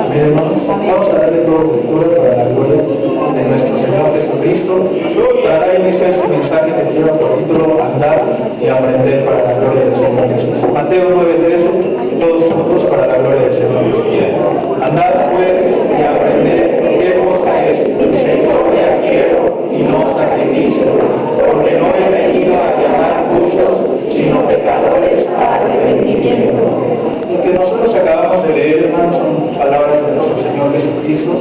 Amén, hermanos. Vamos a darle toda lectura para la gloria de nuestro Señor Jesucristo. Para dar inicio a este mensaje que lleva por título Andar y aprender para la gloria del Señor Jesús. Mateo 9:13, todos juntos para la gloria del Señor Jesús. Andar pues y aprender qué cosa es misericordia quiero y no sacrificio, porque no he venido a llamar justos, sino pecadores a arrepentimiento. Lo que nosotros acabamos de leer, hermanos, son palabras de nuestro Señor Jesucristo.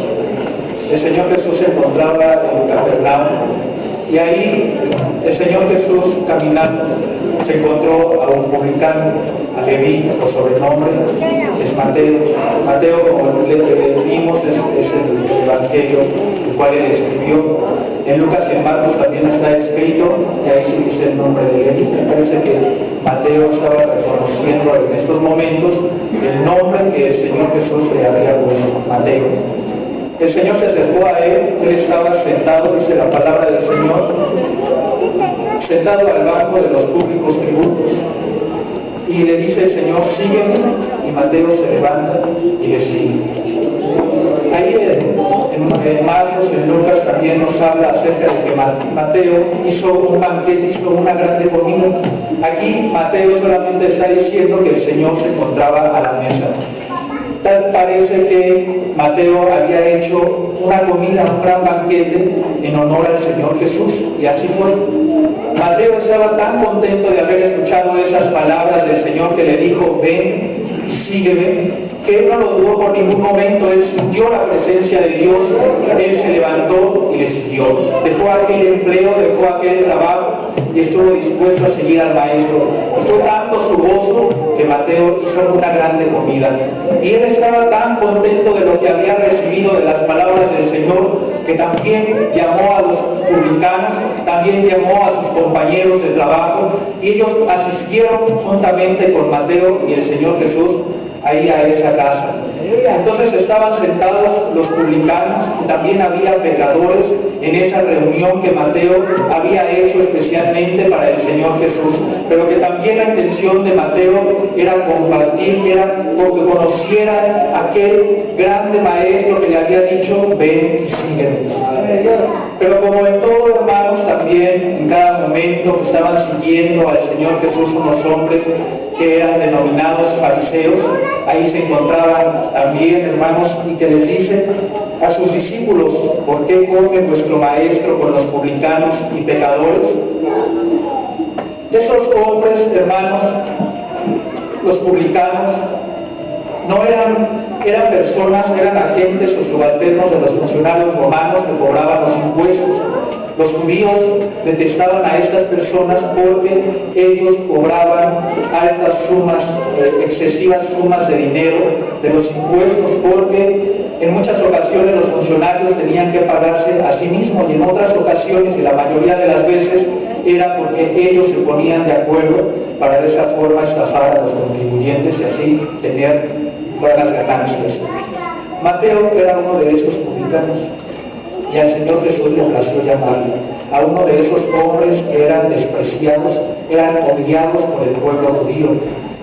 El Señor Jesús se encontraba en Capernaum y ahí el Señor Jesús caminando se encontró a un publicano, a Leví, por sobrenombre, es Mateo. Mateo, como le vimos, es el evangelio el cual él escribió. En Lucas y en Marcos también está escrito, y ahí sí dice el nombre de Leví. Me parece que Mateo estaba reconociendo en estos momentos el nombre que el Señor Jesús le había puesto, Mateo. El Señor se acercó a él estaba sentado, dice la palabra del Señor, sentado al banco de los públicos tributos. Y le dice el Señor, sígueme, y Mateo se levanta y le sigue. Ahí en Marcos, en Lucas también nos habla acerca de que Mateo hizo un banquete, hizo una grande comida. Aquí Mateo solamente está diciendo que el Señor se encontraba a la mesa. Tal parece que Mateo había hecho una comida, un gran banquete en honor al Señor Jesús, y así fue. Mateo estaba tan contento de haber escuchado esas palabras del Señor que le dijo, ven y sígueme, que él no lo dudó por ningún momento. Él sintió la presencia de Dios, él se levantó y le siguió. Dejó aquel empleo, dejó aquel trabajo y estuvo dispuesto a seguir al Maestro. Y fue tanto su gozo que Mateo hizo una grande comida. Y él estaba tan contento de lo que había recibido de las palabras del Señor, que también llamó a los publicanos, también llamó a sus compañeros de trabajo, y ellos asistieron juntamente con Mateo y el Señor Jesús ahí a esa casa. Entonces estaban sentados los publicanos y también había pecadores en esa reunión que Mateo había hecho especialmente para el Señor Jesús, pero que también la intención de Mateo era compartir, era que conociera aquel grande maestro que le había dicho, ven y sígueme. Pero como en todo, hermanos, también en cada momento estaban siguiendo al Señor Jesús unos hombres que eran denominados fariseos. Ahí se encontraban también, hermanos, y que les dicen a sus discípulos, ¿por qué come vuestro maestro con los publicanos y pecadores? Esos hombres, hermanos, los publicanos, no eran personas, eran agentes o subalternos de los funcionarios romanos que cobraban los impuestos. Los judíos detestaban a estas personas porque ellos cobraban altas sumas, excesivas sumas de dinero de los impuestos, porque en muchas ocasiones los funcionarios tenían que pagarse a sí mismos, y en otras ocasiones, y la mayoría de las veces, era porque ellos se ponían de acuerdo para de esa forma estafar a los contribuyentes y así tener buenas ganancias. Mateo era uno de esos publicanos, y al Señor Jesús le plació llamarle a uno de esos hombres que eran despreciados, eran odiados por el pueblo judío.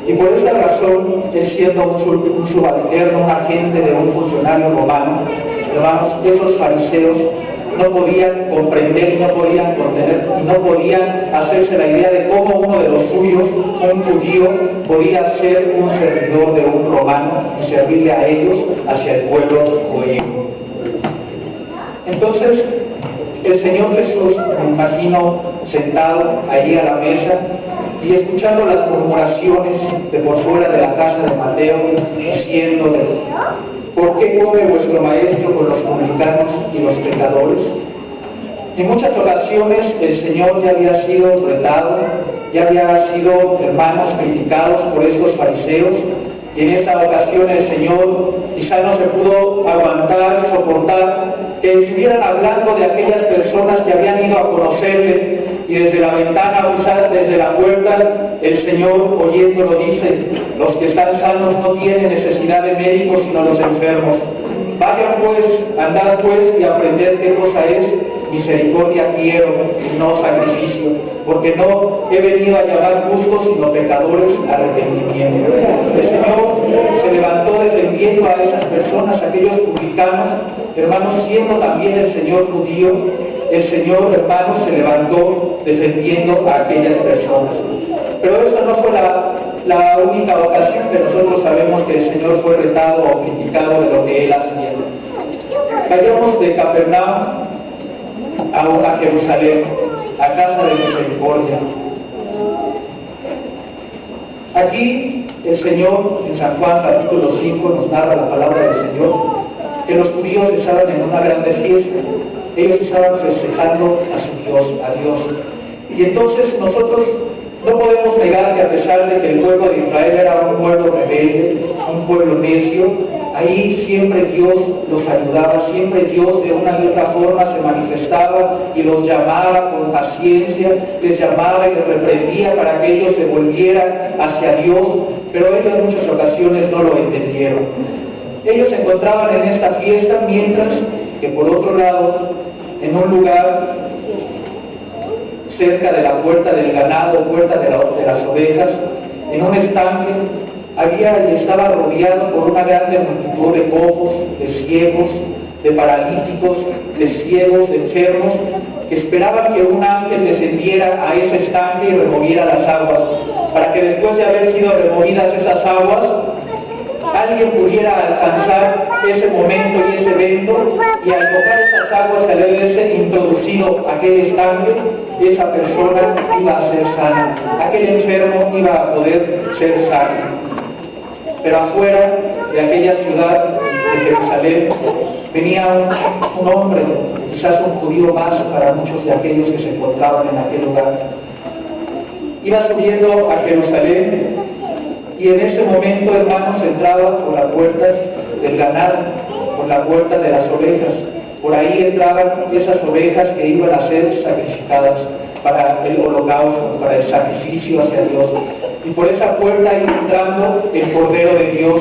Y por esta razón, él siendo un subalterno, un agente de un funcionario romano, hermanos, esos fariseos no podían comprender y no podían contener y no podían hacerse la idea de cómo uno de los suyos, un judío, podía ser un servidor de un romano y servirle a ellos hacia el pueblo judío. Entonces, el Señor Jesús, me imagino, sentado ahí a la mesa y escuchando las murmuraciones de por fuera de la casa de Mateo, diciéndole, ¿por qué come vuestro maestro con los publicanos y los pecadores? En muchas ocasiones el Señor ya había sido retado, ya había sido, hermanos, criticados por estos fariseos, y en esta ocasión el Señor quizá no se pudo aguantar, soportar, que estuvieran hablando de aquellas personas que habían ido a conocerle, y desde la ventana, desde la puerta, el Señor oyéndolo dice, los que están sanos no tienen necesidad de médicos sino los enfermos. Vayan pues, andad pues y aprended qué cosa es misericordia quiero y no sacrificio, porque no he venido a llamar justos sino pecadores a arrepentimiento. El Señor se levantó defendiendo a esas personas, aquellas mexicanos, hermanos, siendo también el Señor judío, el Señor, hermanos, se levantó defendiendo a aquellas personas. Pero esa no fue la única ocasión que nosotros sabemos que el Señor fue retado o criticado de lo que Él hacía. Vayamos de Capernaum a Jerusalén, a casa de misericordia. Aquí el Señor, en San Juan capítulo 5, nos narra la palabra del Señor, que los judíos estaban en una grande fiesta. Ellos estaban festejando a su Dios, a Dios. Y entonces nosotros no podemos negar que a pesar de que el pueblo de Israel era un pueblo rebelde, un pueblo necio, ahí siempre Dios los ayudaba, siempre Dios de una u otra forma se manifestaba y los llamaba con paciencia, les llamaba y les reprendía para que ellos se volvieran hacia Dios, pero ellos en muchas ocasiones no lo entendieron. Ellos se encontraban en esta fiesta, mientras que por otro lado, en un lugar cerca de la puerta del ganado, puerta de las ovejas, en un estanque, había y estaba rodeado por una grande multitud de cojos, de ciegos, de paralíticos, de ciegos, de enfermos, que esperaban que un ángel descendiera a ese estanque y removiera las aguas, para que después de haber sido removidas esas aguas, alguien pudiera alcanzar ese momento y ese evento, y al tocar estas aguas, al haberse introducido aquel estanque, esa persona iba a ser sana, aquel enfermo iba a poder ser sano. Pero afuera de aquella ciudad de Jerusalén venía un hombre, quizás un judío más para muchos de aquellos que se encontraban en aquel lugar. Iba subiendo a Jerusalén y en ese momento, hermanos, entraba por la puerta del ganado, por la puerta de las ovejas. Por ahí entraban esas ovejas que iban a ser sacrificadas para el holocausto, para el sacrificio hacia Dios. Y por esa puerta iba entrando el Cordero de Dios,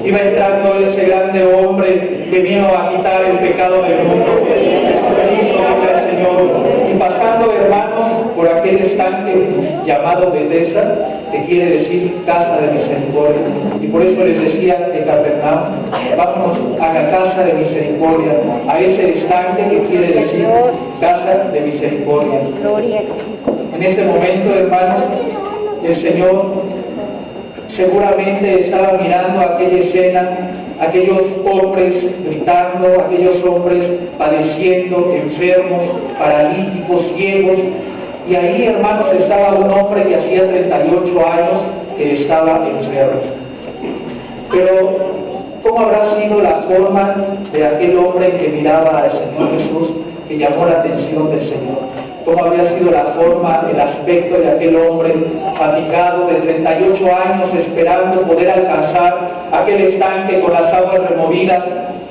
iba entrando ese grande hombre que vino a quitar el pecado del mundo, Jesucristo, el Señor. Y pasando, hermanos, por aquel estanque llamado Betesda, que quiere decir casa de misericordia. Y por eso les decía de Capernaum, vámonos a la casa de misericordia, a ese estanque que quiere decir casa de misericordia. En este momento, hermanos, el Señor seguramente estaba mirando aquella escena, aquellos hombres gritando, aquellos hombres padeciendo, enfermos, paralíticos, ciegos. Y ahí, hermanos, estaba un hombre que hacía 38 años que estaba enfermo. Pero, ¿cómo habrá sido la forma de aquel hombre que miraba al Señor Jesús, que llamó la atención del Señor? ¿Cómo habría sido la forma, el aspecto de aquel hombre fatigado de 38 años esperando poder alcanzar aquel estanque con las aguas removidas?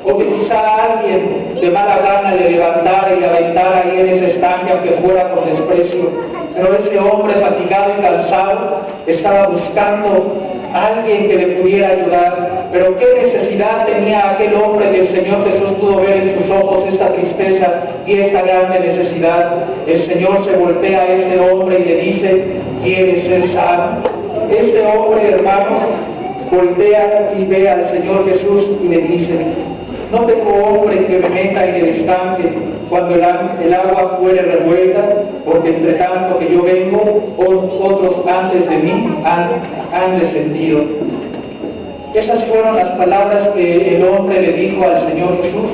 O que quizá alguien de mala gana le levantara y le aventara ahí en ese estanque, aunque fuera con desprecio. Pero ese hombre fatigado y cansado estaba buscando a alguien que le pudiera ayudar. Pero qué necesidad tenía aquel hombre que el Señor Jesús pudo ver en sus ojos esta tristeza y esta grande necesidad. El Señor se voltea a este hombre y le dice: ¿quieres ser sano? Este hombre, hermanos, voltea y ve al Señor Jesús y le dice: no tengo hombre que me meta en el estanque cuando el agua fuere revuelta, porque entre tanto que yo vengo, otros antes de mí han descendido. Esas fueron las palabras que el hombre le dijo al Señor Jesús.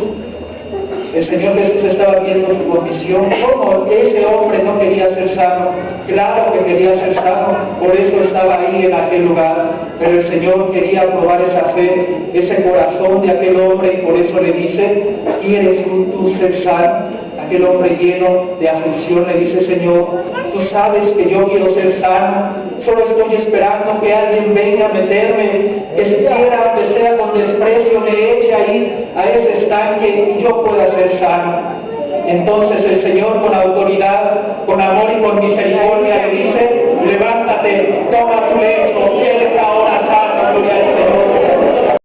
El Señor Jesús estaba viendo su condición. ¿Cómo ese hombre no quería ser sano? Claro que quería ser sano, por eso estaba ahí en aquel lugar. Pero el Señor quería probar esa fe, ese corazón de aquel hombre, y por eso le dice: ¿quieres tú ser sano? Aquel hombre lleno de aflicción le dice: Señor, tú sabes que yo quiero ser sano, solo estoy esperando que alguien venga a meterme, que siquiera, aunque sea con desprecio, me eche ahí a ese estanque y yo pueda ser sano. Entonces el Señor, con autoridad, con amor y con misericordia, le dice: levántate, toma tu lecho, eres ahora sano, gloria al Señor.